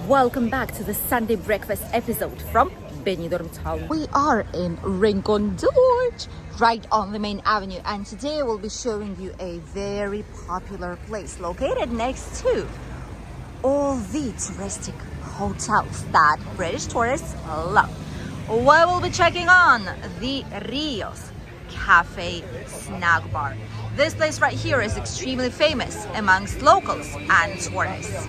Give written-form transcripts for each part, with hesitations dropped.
Welcome back to the Sunday breakfast episode from Benidorm town. We are in Rincon de Lorch, right on the main avenue, and today we'll be showing you a very popular place located next to all the touristic hotels that British tourists love. We will be checking on the RIOS Cafe Snack Bar. This place right here is extremely famous amongst locals and tourists.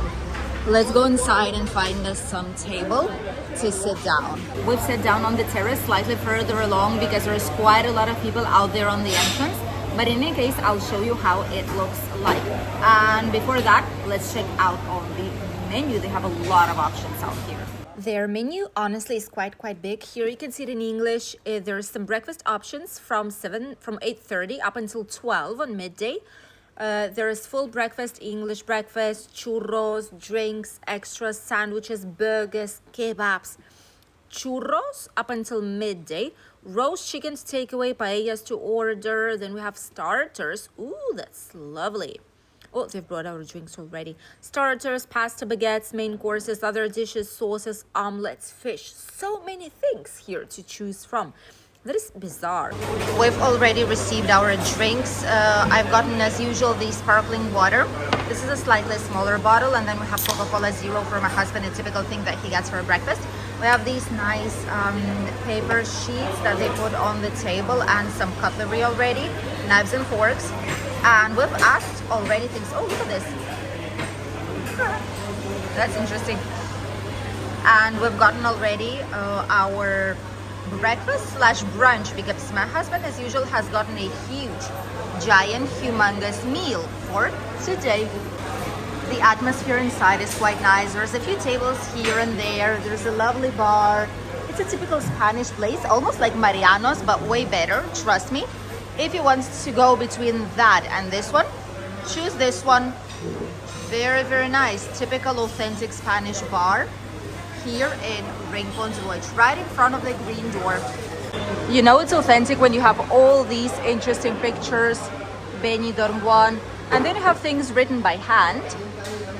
Let's go inside and find us some table to sit down. We've sat down on the terrace slightly further along because there's quite a lot of people out there on the entrance. But in any case, I'll show you how it looks like. And before that, let's check out on the menu. They have a lot of options out here. Their menu honestly is quite big. Here you can see it in English. There's some breakfast options from 8:30 up until 12 on midday. There is full breakfast, English breakfast, churros, drinks, extras, sandwiches, burgers, kebabs, churros up until midday, roast chicken to take away, paellas to order. Then we have starters. Ooh, that's lovely. Oh, they've brought out drinks already. Starters, pasta, baguettes, main courses, other dishes, sauces, omelets, fish. So many things here to choose from. That is bizarre. We've already received our drinks. I've gotten, as usual, the sparkling water. This is a slightly smaller bottle, and then we have Coca-Cola Zero for my husband, a typical thing that he gets for breakfast. We have these nice paper sheets that they put on the table and some cutlery already, knives and forks. And we've asked already things. Oh, look at this. That's interesting. And we've gotten already our breakfast / brunch because my husband, as usual, has gotten a huge, giant, humongous meal for today. The atmosphere inside is quite nice. There's a few tables here and there. There's a lovely bar. It's a typical Spanish place, almost like Mariano's, but way better, trust me. If you want to go between that and this one, choose this one. Very nice, typical authentic Spanish bar here in Rincon de Lorch, right in front of the green door. You know it's authentic when you have all these interesting pictures, Benidorm one, and then you have things written by hand,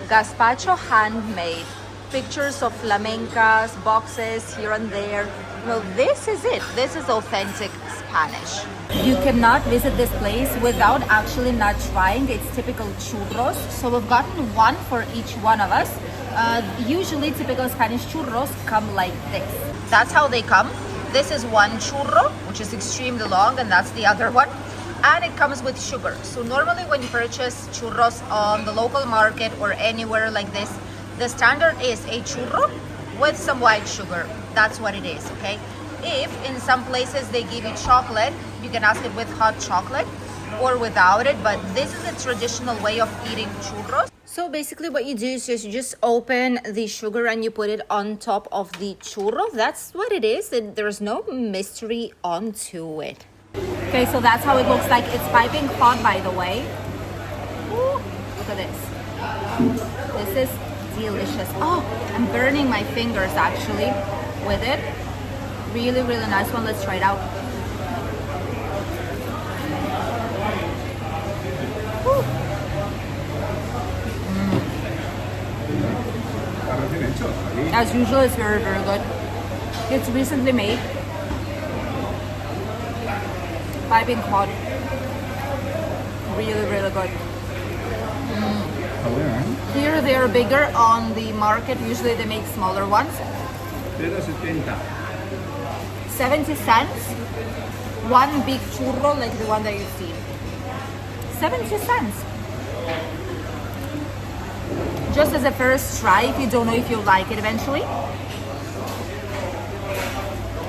gazpacho handmade, pictures of flamencas, boxes here and there. Well, this is it. This is authentic Spanish. You cannot visit this place without actually not trying its typical churros. So we've gotten one for each one of us. Usually typical Spanish churros come like this. That's how they come. This is one churro, which is extremely long, and that's the other one. And it comes with sugar. So normally when you purchase churros on the local market or anywhere like this, the standard is a churro with some white sugar. That's what it is, okay? If in some places they give you chocolate, you can ask it with hot chocolate or without it, but this is a traditional way of eating churros. So basically what you do is you just open the sugar and you put it on top of the churro. That's what it is. There's no mystery onto it. Okay, so that's how it looks like. It's piping hot, by the way. Ooh, look at this. This is delicious. Oh, I'm burning my fingers actually with it. Really nice one. Let's try it out. As usual, it's very good. It's recently made. Piping hot. Really good. Here they are bigger on the market. Usually they make smaller ones. 70 cents. One big churro like the one that you see. 70 cents. Just as a first try, if you don't know if you like it eventually.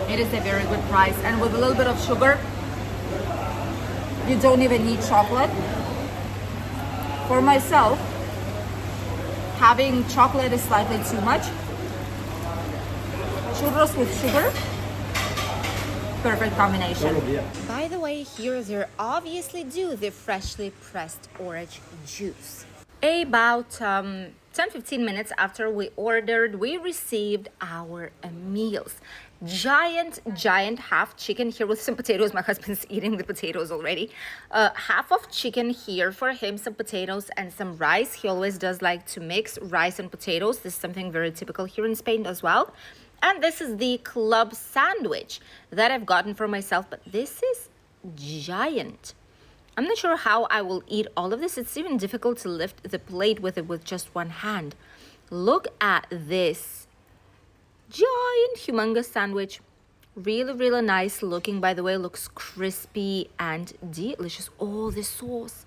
It is a very good price. And with a little bit of sugar, you don't even need chocolate. For myself, having chocolate is slightly too much. Churros with sugar, perfect combination. By the way, here they obviously do the freshly pressed orange juice. About 10-15 minutes after we ordered, we received our meals. Giant half chicken here with some potatoes. My husband's eating the potatoes already. Half of chicken here for him, some potatoes and some rice. He always does like to mix rice and potatoes. This is something very typical here in Spain as well. And this is the club sandwich that I've gotten for myself, but this is giant. I'm not sure how I will eat all of this. It's even difficult to lift the plate with it with just one hand. Look at this giant, humongous sandwich. Really nice looking, by the way. Looks crispy and delicious. Oh, this sauce.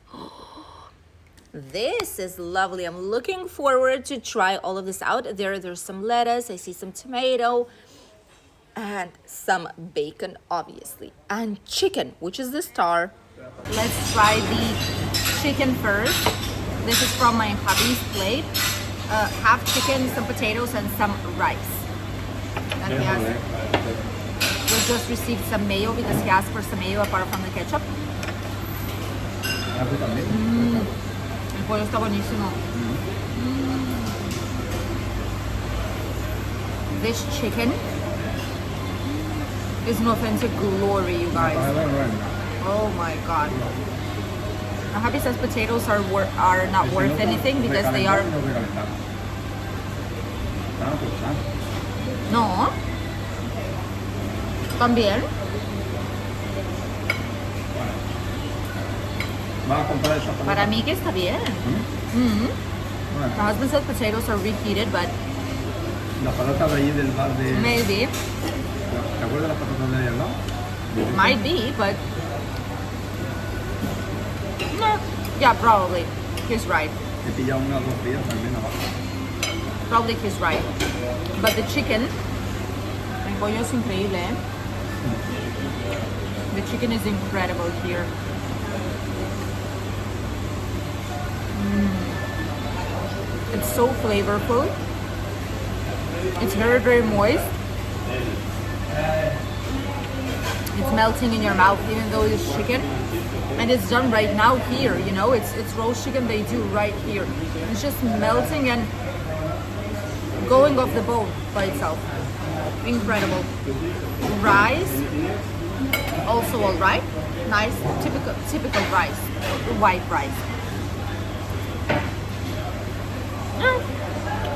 This is lovely. I'm looking forward to try all of this out. There's some lettuce. I see some tomato and some bacon, obviously, and chicken, which is the star. Let's try the chicken first. This is from my hubby's plate. Half chicken, some potatoes, and some rice. And he has, we just received some mayo because he asked for some mayo apart from the ketchup. El pollo está buenísimo. This chicken is an authentic glory, you guys. Oh my god. My hubby says potatoes are not worth anything because they are... No. También. Para mí que está bien. My husband says potatoes are reheated, but... Maybe. Might be, but... Yeah, probably. He's right. Probably he's right. But the chicken, el pollo es increíble, eh? The chicken is incredible here. It's so flavorful. It's very moist. It's melting in your mouth even though it's chicken. And it's done right now here, you know, it's roast chicken they do right here. It's just melting and going off the bone by itself. Incredible. Rice, also all right. Nice, typical rice, white rice.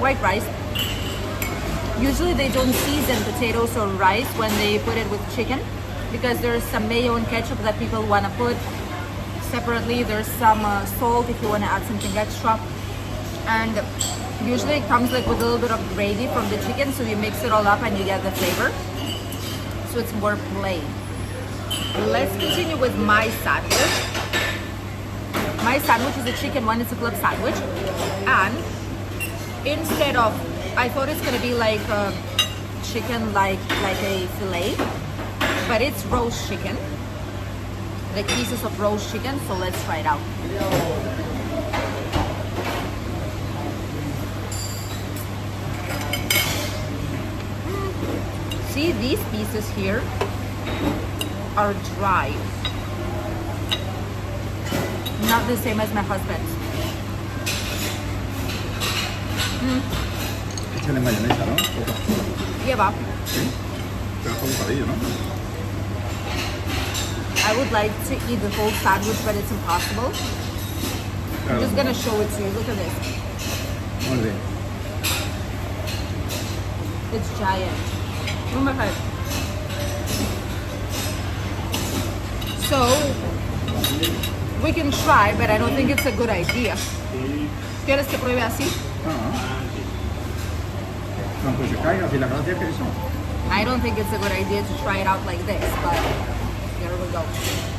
White rice. Usually they don't season potatoes or rice when they put it with chicken because there's some mayo and ketchup that people want to put separately. There's some salt if you want to add something extra, and usually it comes like with a little bit of gravy from the chicken, so you mix it all up and you get the flavor, so it's more plain. Let's continue with my sandwich. My sandwich is a chicken one. It's a club sandwich, and instead of, I thought it's gonna be like a chicken like a fillet, but it's roast chicken, like pieces of roast chicken. So let's try it out. See, these pieces here are dry, not the same as my husband's. Échale mayonesa, ¿no? Lleva. Sí. Pero con bocadillo, ¿no? I would like to eat the whole sandwich, but it's impossible. I'm just gonna show it to you. Look at this. Muy bien. It's giant. Oh my god. So we can try, but I don't think it's a good idea. ¿Quieres que pruebe así? No, pues se caiga, si la gracia es que eso. I don't think it's a good idea to try it out like this, but here we go.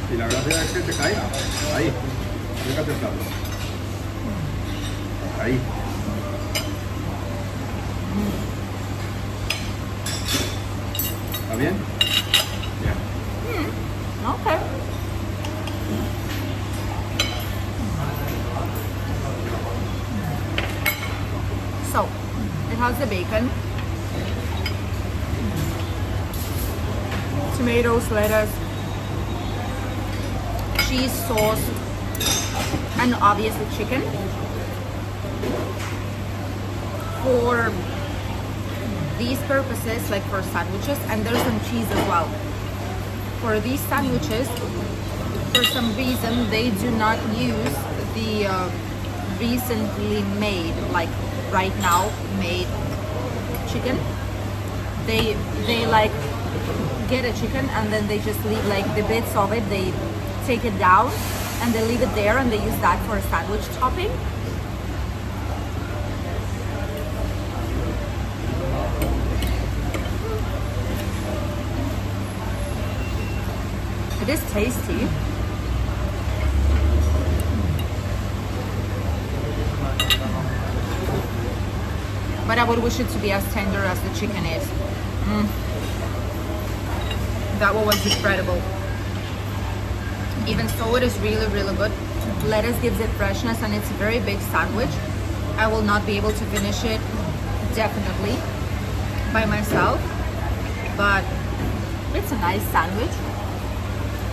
Si la gracia es que se caiga. Ahí. Fíjate el plato. Ahí. ¿Está bien? Bien. Okay. So, it has the bacon, tomatoes, lettuce, cheese sauce, and obviously chicken. for these purposes, like for sandwiches, and there's some cheese as well. For these sandwiches, for some reason, they do not use the recently made, like right now made chicken. They like get a chicken and then they just leave like the bits of it, they take it down and they leave it there and they use that for a sandwich topping. It is tasty. But I would wish it to be as tender as the chicken is. That one was incredible. Even so, it is really, really good. Lettuce gives it freshness and it's a very big sandwich. I will not be able to finish it, definitely, by myself. But it's a nice sandwich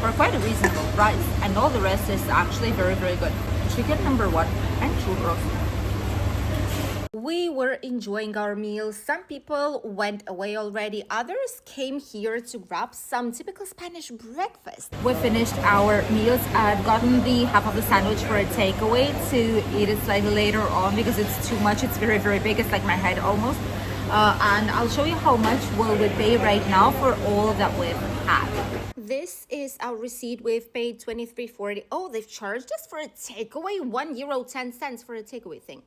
for quite a reasonable price. And all the rest is actually very, very good. Chicken number one and churros. We were enjoying our meals. Some people went away already. Others came here to grab some typical Spanish breakfast. We finished our meals. I've gotten the half of the sandwich for a takeaway to eat it slightly later on because it's too much. It's very, very big. It's like my head almost. And I'll show you how much will we pay right now for all that we've had. This is our receipt. We've paid $23.40. Oh, they've charged us for a takeaway? €1.10 for a takeaway thing.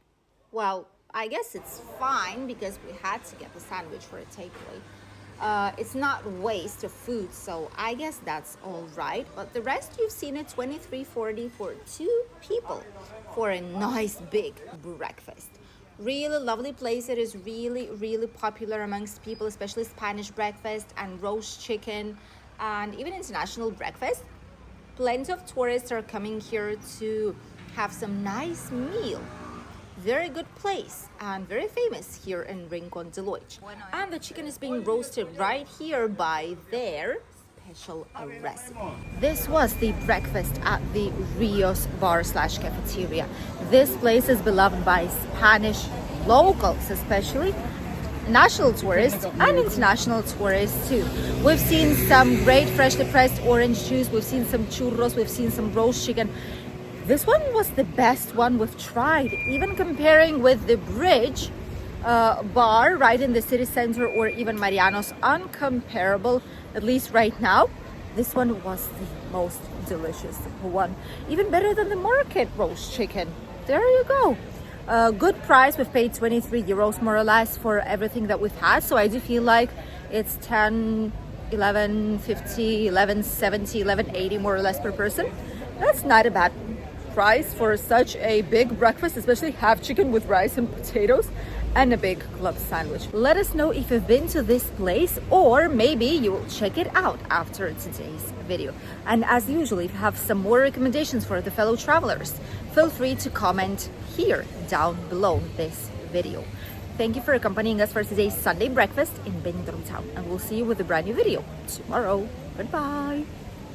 Well, I guess it's fine because we had to get the sandwich for a takeaway. It's not waste of food, so I guess that's all right. But the rest you've seen it, $23.40 for 2 people for a nice big breakfast. Really lovely place. It is really, really popular amongst people, especially Spanish breakfast and roast chicken and even international breakfast. Plenty of tourists are coming here to have some nice meal. Very good place and very famous here in Rincon de Loix. And the chicken is being roasted right here by their special recipe. This was the breakfast at the RIOS bar / cafeteria. This place is beloved by Spanish locals, especially national tourists and international tourists too. We've seen some great freshly pressed orange juice. We've seen some churros. We've seen some roast chicken. This one was the best one we've tried, even comparing with the Bridge bar right in the city center or even Mariano's, uncomparable, at least right now. This one was the most delicious one, even better than the market roast chicken. There you go. Good price. We've paid €23 more or less for everything that we've had, so I do feel like it's 10, 11.50, 11.70, 11.80 more or less per person. That's not a bad price for such a big breakfast, especially half chicken with rice and potatoes and a big club sandwich. Let us know if you've been to this place, or maybe you will check it out after today's video. And as usual, if you have some more recommendations for the fellow travelers, feel free to comment here down below this video. Thank you for accompanying us for today's Sunday breakfast in Benidorm town, and we'll see you with a brand new video tomorrow. Goodbye.